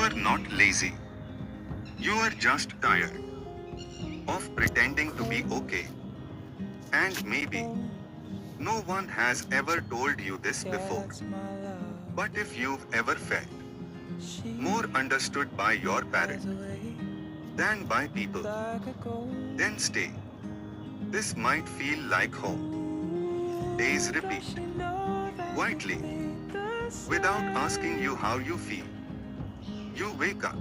are not lazy. You are just tired of pretending to be okay. And maybe no one has ever told you this before. But if you've ever felt more understood by your parent than by people, then stay. This might feel like home. Days repeat quietly without asking you how you feel. You wake up.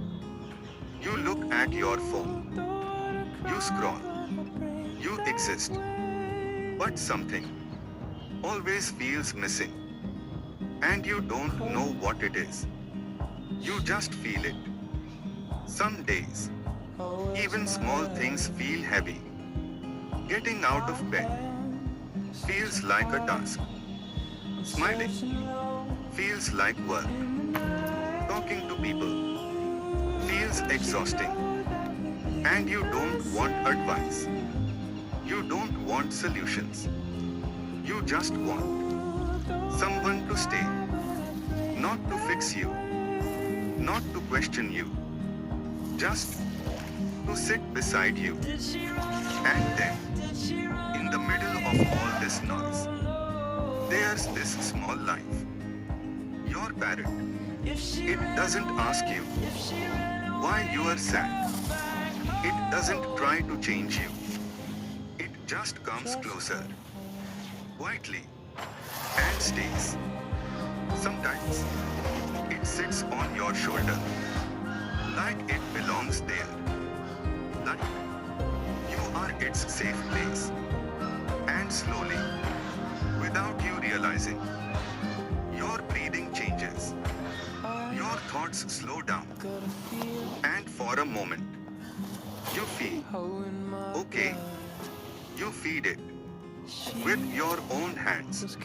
You look at your phone. You scroll. You exist. But something always feels missing. And you don't know what it is. You just feel it. Some days, even small things feel heavy. Getting out of bed feels like a task. Smiling feels like work. Talking to people feels exhausting. And you don't want advice. You don't want solutions. You just want someone to stay. Not to fix you. Not to question you. Just to sit beside you. And then, in the middle of all this noise, there's this small life. Your parent. It doesn't ask you why you are sad. It doesn't try to change you. It just comes closer, quietly, and stays. Sometimes, it sits on your shoulder, like it belongs there. Like you are its safe place. And slowly, without you realizing, your breathing changes. Your thoughts slow down. And for a moment, you feel okay. You feed it with your own hands.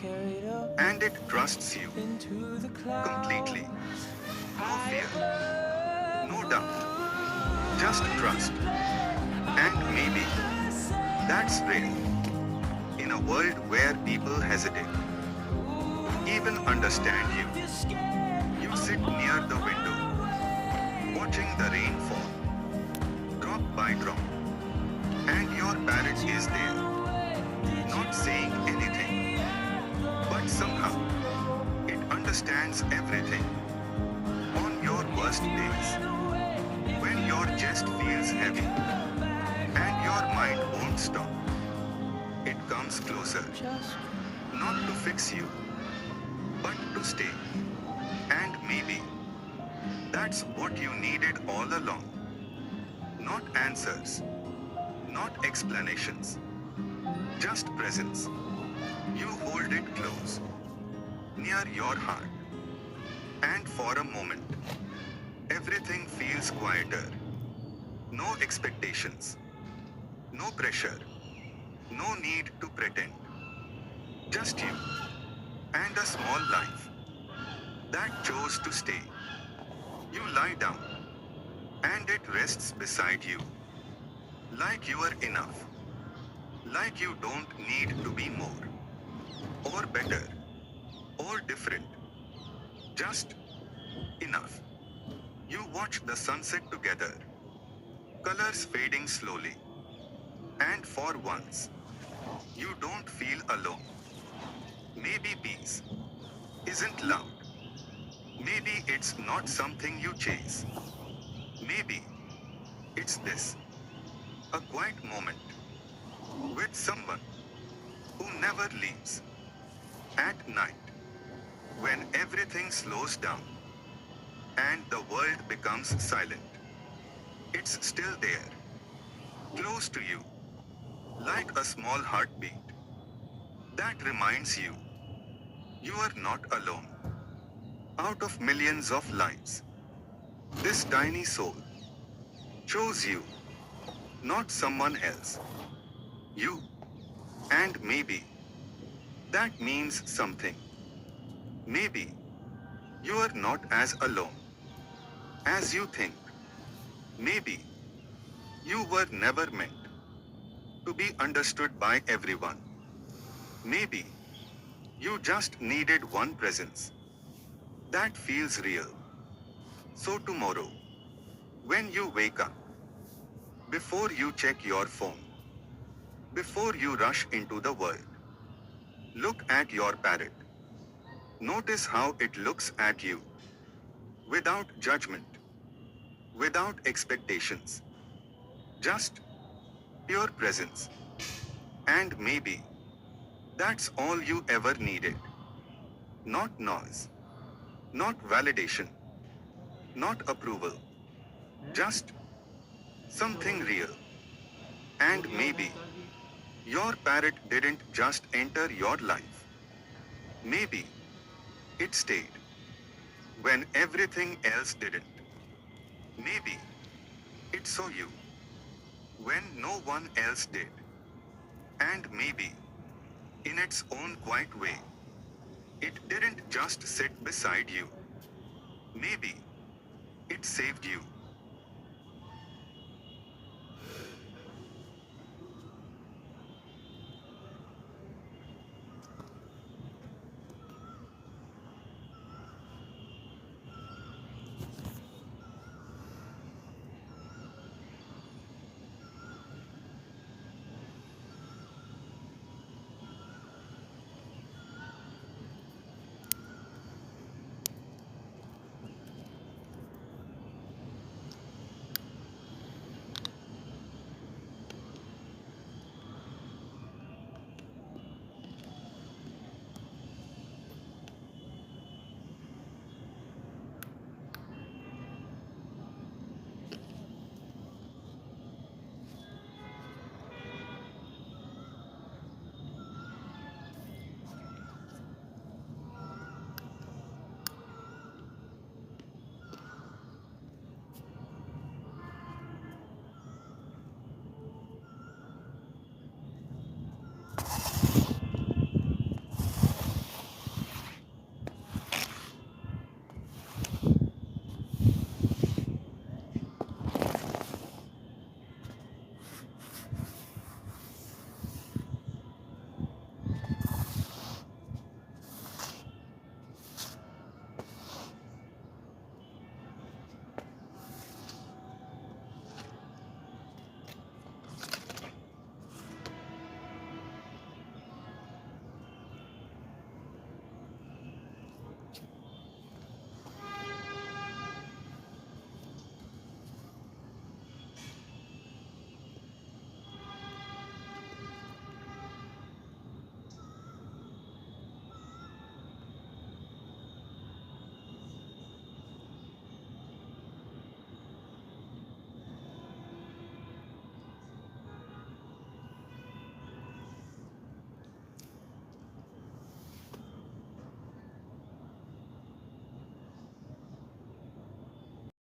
And it trusts you completely. No fear. No doubt. Just trust. And maybe that's rare. In a world where people hesitate to even understand you, you sit near the window, watching the rain fall, drop by drop. And your parent is there, not saying anything. But somehow, it understands everything. On your worst days, when your chest feels heavy, and your mind won't stop, it comes closer, not to fix you, but to stay. And maybe that's what you needed all along. Not answers, not explanations, just presence. You hold it close, near your heart. And for a moment, everything feels quieter. No expectations, no pressure, no need to pretend. Just you and a small life that chose to stay. You lie down and it rests beside you. Like you are enough. Like you don't need to be more. Or better. Or different. Just enough. You watch the sunset together. Colors fading slowly. And for once, you don't feel alone. Maybe peace isn't loud. Maybe it's not something you chase. Maybe it's this. A quiet moment with someone who never leaves. At night, when everything slows down and the world becomes silent, it's still there, close to you, like a small heartbeat that reminds you you are not alone. Out of millions of lives, this tiny soul chose you, not someone else. You. And maybe that means something. Maybe you are not as alone as you think. Maybe you were never meant to be understood by everyone. Maybe you just needed one presence that feels real. So tomorrow, when you wake up, before you check your phone, before you rush into the world, look at your parrot. Notice how it looks at you, without judgment, without expectations, just pure presence. And maybe that's all you ever needed. Not noise, not validation, not approval, just something real. And maybe your parrot didn't just enter your life. Maybe it stayed when everything else didn't. Maybe it saw you when no one else did. And maybe, in its own quiet way, it didn't just sit beside you. Maybe it saved you.